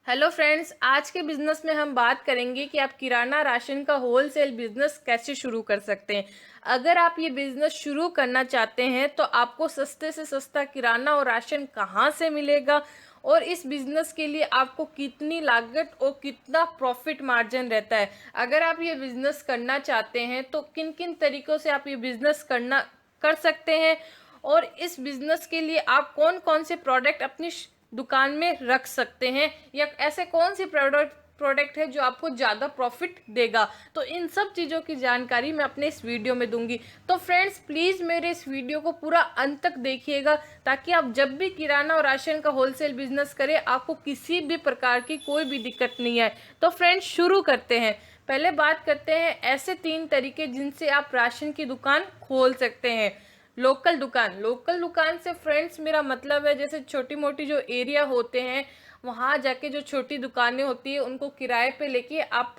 Hello friends, आज के business में हम बात करेंगे कि आप किराना राशन का होलसेल बिजनेस कैसे शुरू कर सकते हैं। अगर आप ये बिजनेस शुरू करना चाहते हैं तो आपको सस्ते से सस्ता किराना और राशन कहाँ से मिलेगा और इस बिजनेस के लिए आपको कितनी लागत और कितना प्रॉफिट मार्जिन रहता है। अगर आप ये बिजनेस करना चाहते हैं तो किन किन तरीकों से आप ये बिजनेस कर सकते हैं और इस बिजनेस के लिए आप कौन कौन से प्रोडक्ट अपनी दुकान में रख सकते हैं या ऐसे कौन सी प्रोडक्ट है जो आपको ज़्यादा प्रॉफिट देगा। तो इन सब चीज़ों की जानकारी मैं अपने इस वीडियो में दूंगी। तो फ्रेंड्स, प्लीज़ मेरे इस वीडियो को पूरा अंत तक देखिएगा ताकि आप जब भी किराना और राशन का होलसेल बिजनेस करें आपको किसी भी प्रकार की कोई भी दिक्कत नहीं आए। तो फ्रेंड्स, शुरू करते हैं। पहले बात करते हैं ऐसे 3 तरीके जिनसे आप राशन की दुकान खोल सकते हैं। लोकल दुकान से फ्रेंड्स मेरा मतलब है जैसे छोटी मोटी जो एरिया होते हैं वहाँ जाके जो छोटी दुकानें होती है उनको किराए पे लेके आप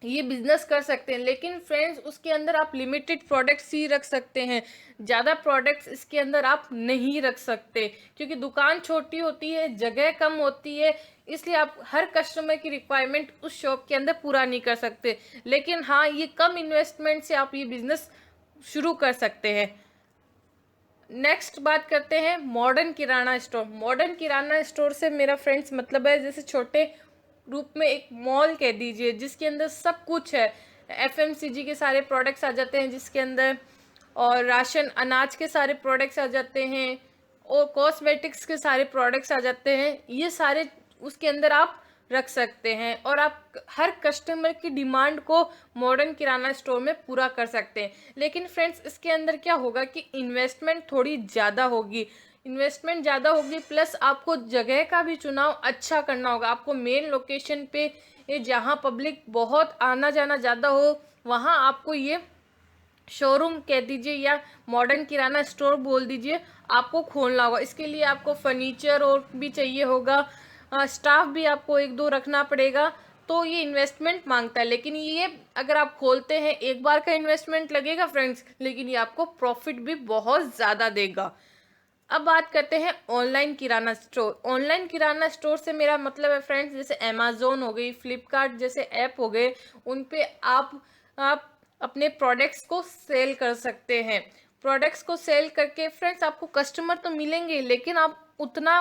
ये बिजनेस कर सकते हैं। लेकिन फ्रेंड्स, उसके अंदर आप लिमिटेड प्रोडक्ट्स ही रख सकते हैं, ज़्यादा प्रोडक्ट्स इसके अंदर आप नहीं रख सकते क्योंकि दुकान छोटी होती है, जगह कम होती है, इसलिए आप हर कस्टमर की रिक्वायरमेंट उस शॉप के अंदर पूरा नहीं कर सकते। लेकिन हाँ, ये कम इन्वेस्टमेंट से आप ये बिजनेस शुरू कर सकते हैं। नेक्स्ट बात करते हैं मॉडर्न किराना स्टोर। मॉडर्न किराना स्टोर से मेरा फ्रेंड्स मतलब है जैसे छोटे रूप में एक मॉल कह दीजिए जिसके अंदर सब कुछ है। एफएमसीजी के सारे प्रोडक्ट्स आ जाते हैं जिसके अंदर, और राशन अनाज के सारे प्रोडक्ट्स आ जाते हैं और कॉस्मेटिक्स के सारे प्रोडक्ट्स आ जाते हैं। ये सारे उसके अंदर आप रख सकते हैं और आप हर कस्टमर की डिमांड को मॉडर्न किराना स्टोर में पूरा कर सकते हैं। लेकिन फ्रेंड्स, इसके अंदर क्या होगा कि इन्वेस्टमेंट थोड़ी ज़्यादा होगी प्लस आपको जगह का भी चुनाव अच्छा करना होगा। आपको मेन लोकेशन पे जहाँ पब्लिक बहुत आना जाना ज़्यादा हो वहाँ आपको ये शोरूम कह दीजिए या मॉडर्न किराना स्टोर बोल दीजिए आपको खोलना होगा। इसके लिए आपको फर्नीचर और भी चाहिए होगा, स्टाफ भी आपको 1-2 रखना पड़ेगा। तो ये इन्वेस्टमेंट मांगता है, लेकिन ये अगर आप खोलते हैं एक बार का इन्वेस्टमेंट लगेगा फ्रेंड्स, लेकिन ये आपको प्रॉफिट भी बहुत ज़्यादा देगा। अब बात करते हैं ऑनलाइन किराना स्टोर। ऑनलाइन किराना स्टोर से मेरा मतलब है फ्रेंड्स जैसे अमेजोन हो गई, फ्लिपकार्ट जैसे ऐप हो गए, उन पे आप अपने प्रोडक्ट्स को सेल कर सकते हैं। प्रोडक्ट्स को सेल करके फ्रेंड्स आपको कस्टमर तो मिलेंगे लेकिन आप उतना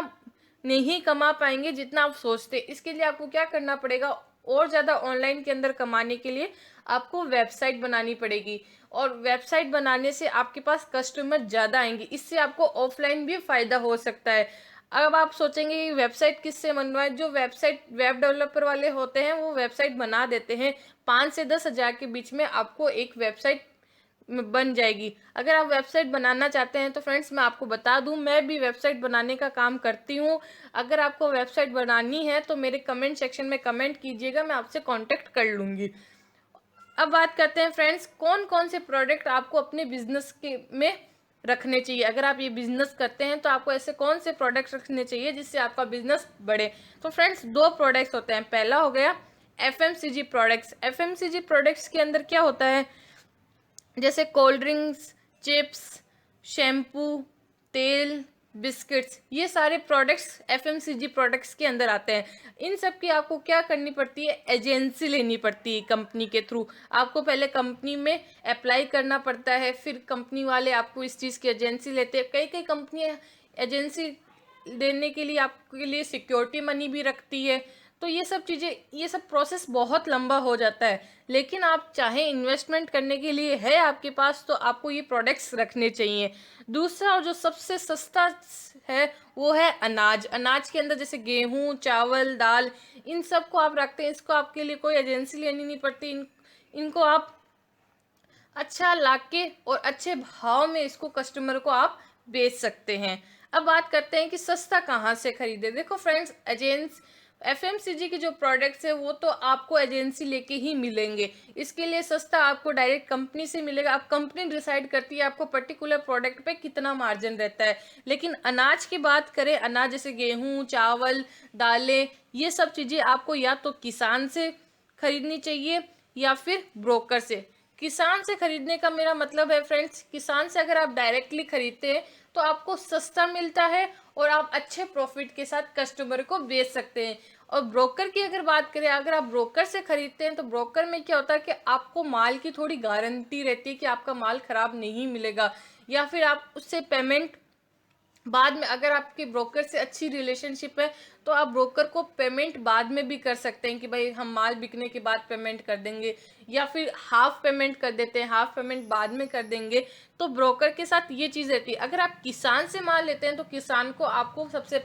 नहीं कमा पाएंगे जितना आप सोचते। इसके लिए आपको क्या करना पड़ेगा, और ज़्यादा ऑनलाइन के अंदर कमाने के लिए आपको वेबसाइट बनानी पड़ेगी और वेबसाइट बनाने से आपके पास कस्टमर ज़्यादा आएंगे। इससे आपको ऑफलाइन भी फ़ायदा हो सकता है। अब आप सोचेंगे कि वेबसाइट किससे बनवाएं, जो वेबसाइट वेब डेवलपर वाले होते हैं वो वेबसाइट बना देते हैं। 5 से 10 हज़ार के बीच में आपको एक वेबसाइट बन जाएगी। अगर आप वेबसाइट बनाना चाहते हैं तो फ्रेंड्स मैं आपको बता दूं, मैं भी वेबसाइट बनाने का काम करती हूं। अगर आपको वेबसाइट बनानी है तो मेरे कमेंट सेक्शन में कमेंट कीजिएगा, मैं आपसे कांटेक्ट कर लूँगी। अब बात करते हैं फ्रेंड्स कौन कौन से प्रोडक्ट आपको अपने बिजनेस के में रखने चाहिए। अगर आप ये बिजनेस करते हैं तो आपको ऐसे कौन से प्रोडक्ट्स रखने चाहिए जिससे आपका बिजनेस बढ़े। तो फ्रेंड्स 2 प्रोडक्ट्स होते हैं। पहला हो गया एफएमसीजी प्रोडक्ट्स। एफएमसीजी प्रोडक्ट्स के अंदर क्या होता है, जैसे कोल्ड ड्रिंक्स, चिप्स, शैम्पू, तेल, बिस्किट्स, ये सारे प्रोडक्ट्स एफएमसीजी प्रोडक्ट्स के अंदर आते हैं। इन सब की आपको क्या करनी पड़ती है, एजेंसी लेनी पड़ती है कंपनी के थ्रू। आपको पहले कंपनी में अप्लाई करना पड़ता है, फिर कंपनी वाले आपको इस चीज़ की एजेंसी लेते हैं। कई कई कंपनियां एजेंसी देने के लिए आपके लिए सिक्योरिटी मनी भी रखती है। तो ये सब चीज़ें, ये सब प्रोसेस बहुत लंबा हो जाता है। लेकिन आप चाहे इन्वेस्टमेंट करने के लिए है आपके पास तो आपको ये प्रोडक्ट्स रखने चाहिए। दूसरा और जो सबसे सस्ता है वो है अनाज। अनाज के अंदर जैसे गेहूं, चावल, दाल, इन सब को आप रखते हैं। इसको आपके लिए कोई एजेंसी लेनी नहीं पड़ती। इनको आप अच्छा लाके और अच्छे भाव में इसको कस्टमर को आप बेच सकते हैं। अब बात करते हैं कि सस्ता कहाँ से खरीदे। देखो फ्रेंड्स, एफएमसीजी के जो प्रोडक्ट्स है वो तो आपको एजेंसी लेके ही मिलेंगे। इसके लिए सस्ता आपको डायरेक्ट कंपनी से मिलेगा। अब कंपनी डिसाइड करती है आपको पर्टिकुलर प्रोडक्ट पे कितना मार्जिन रहता है। लेकिन अनाज की बात करें, अनाज जैसे गेहूं, चावल, दालें, ये सब चीज़ें आपको या तो किसान से खरीदनी चाहिए या फिर ब्रोकर से। किसान से खरीदने का मेरा मतलब है फ्रेंड्स, किसान से अगर आप डायरेक्टली खरीदते हैं तो आपको सस्ता मिलता है और आप अच्छे प्रॉफिट के साथ कस्टमर को बेच सकते हैं। और ब्रोकर की अगर बात करें, अगर आप ब्रोकर से खरीदते हैं तो ब्रोकर में क्या होता है कि आपको माल की थोड़ी गारंटी रहती है कि आपका माल खराब नहीं मिलेगा, या फिर आप उससे पेमेंट बाद में, अगर आपके ब्रोकर से अच्छी रिलेशनशिप है तो आप ब्रोकर को पेमेंट बाद में भी कर सकते हैं कि भाई हम माल बिकने के बाद पेमेंट कर देंगे, या फिर हाफ पेमेंट कर देते हैं, हाफ पेमेंट बाद में कर देंगे। तो ब्रोकर के साथ ये चीज़ रहती है। अगर आप किसान से माल लेते हैं तो किसान को आपको सबसे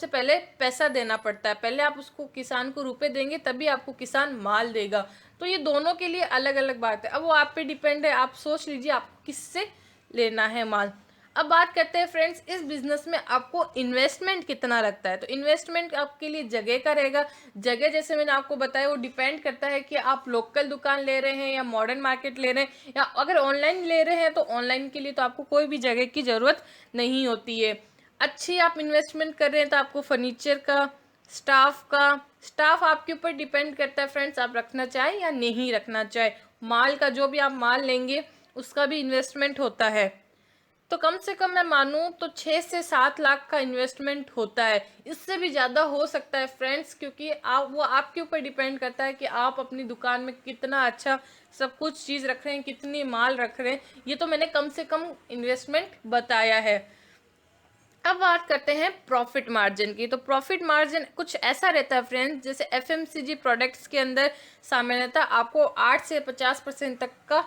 पहले पैसा देना पड़ता है, पहले आप उसको किसान को रुपए देंगे तभी आपको किसान माल देगा। तो ये दोनों के लिए अलग अलग बात है। अब वो आप पे डिपेंड है, आप सोच लीजिए आपको किससे लेना है माल। अब बात करते हैं फ्रेंड्स, इस बिजनेस में आपको इन्वेस्टमेंट कितना लगता है। तो इन्वेस्टमेंट आपके लिए जगह का रहेगा। जगह जैसे मैंने आपको बताया वो डिपेंड करता है कि आप लोकल दुकान ले रहे हैं या मॉडर्न मार्केट ले रहे हैं, या अगर ऑनलाइन ले रहे हैं तो ऑनलाइन के लिए तो आपको कोई भी जगह की ज़रूरत नहीं होती है। अच्छी आप इन्वेस्टमेंट कर रहे हैं तो आपको फर्नीचर का, स्टाफ आपके ऊपर डिपेंड करता है फ्रेंड्स, आप रखना चाहे या नहीं रखना चाहे। माल का, जो भी आप माल लेंगे उसका भी इन्वेस्टमेंट होता है। तो कम से कम मैं मानूं तो 6 से 7 लाख का इन्वेस्टमेंट होता है। इससे भी ज़्यादा हो सकता है फ्रेंड्स, क्योंकि वो आपके ऊपर डिपेंड करता है कि आप अपनी दुकान में कितना अच्छा सब कुछ चीज़ रख रहे हैं, कितनी माल रख रहे हैं। ये तो मैंने कम से कम इन्वेस्टमेंट बताया है। अब बात करते हैं प्रॉफिट मार्जिन की। तो प्रॉफिट मार्जिन कुछ ऐसा रहता है फ्रेंड्स, जैसे एफएमसीजी प्रोडक्ट्स के अंदर सामान्यतः आपको 8 से 50% तक का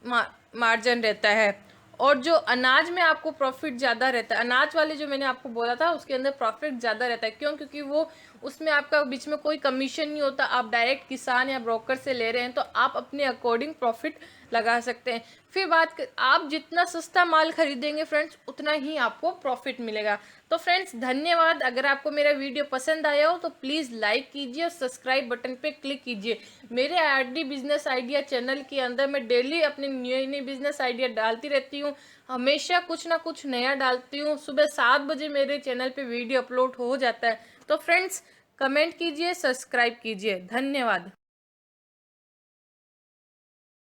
मार्जिन रहता है। और जो अनाज में आपको प्रॉफिट ज़्यादा रहता है, अनाज वाले जो मैंने आपको बोला था उसके अंदर प्रॉफिट ज़्यादा रहता है। क्यों? क्योंकि वो उसमें आपका बीच में कोई कमीशन नहीं होता, आप डायरेक्ट किसान या ब्रोकर से ले रहे हैं तो आप अपने अकॉर्डिंग प्रॉफिट लगा सकते हैं। फिर आप जितना सस्ता माल खरीदेंगे फ्रेंड्स उतना ही आपको प्रॉफिट मिलेगा। तो फ्रेंड्स धन्यवाद। अगर आपको मेरा वीडियो पसंद आया हो तो प्लीज़ लाइक कीजिए और सब्सक्राइब बटन पे क्लिक कीजिए। मेरे आरडी बिजनेस आइडिया चैनल के अंदर मैं डेली अपने नए नए बिजनेस आइडिया डालती रहती हूँ, हमेशा कुछ ना कुछ नया डालती हूँ। सुबह 7 बजे मेरे चैनल पे वीडियो अपलोड हो जाता है। तो फ्रेंड्स कमेंट कीजिए, सब्सक्राइब कीजिए। धन्यवाद।